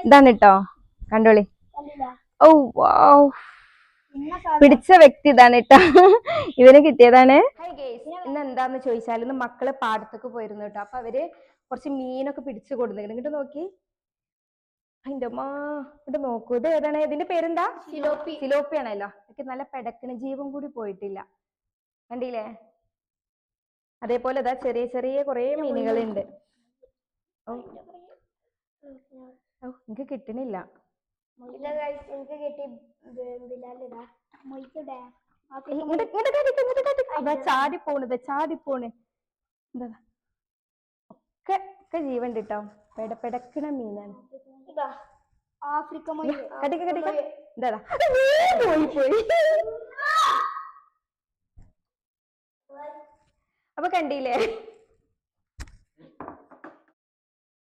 ഇതാണ് കേട്ടോ, കണ്ടോളി. ഓ വാവ്, പിടിച്ച വ്യക്തി ഇതാണ് കേട്ടോ, ഇവന് കിട്ടിയതാണ്. ഇന്ന് എന്താന്ന് ചോദിച്ചാൽ ഇന്ന് മക്കള് പാടത്തൊക്കെ പോയിരുന്നു കേട്ടോ. അപ്പൊ അവര് കുറച്ച് മീനൊക്കെ പിടിച്ചു കൊടുക്കുന്നുണ്ട്. ഇങ്ങോട്ട് നോക്കി, അതിന്റെ അമ്മ ഇങ്ങോട്ട് നോക്കൂ. ഇത് ഏതാണ്? ഇതിന്റെ പേരെന്താ? സിലോപ്പി ആണല്ലോ. എനിക്ക് നല്ല പെടക്കണ ജീവൻ കൂടി പോയിട്ടില്ല, കണ്ടില്ലേ? അതേപോലെ ഇതാ ചെറിയ ചെറിയ കുറെ മീനുകളുണ്ട്. ഓ എനിക്ക് കിട്ടണില്ല. ചാടിപ്പോണ് എന്താ ഒക്കെ ഒക്കെ ജീവൻ കിട്ടോ. പെടക്കണ മീനാണ്. എന്താ പോയി. അപ്പൊ കണ്ടില്ലേ,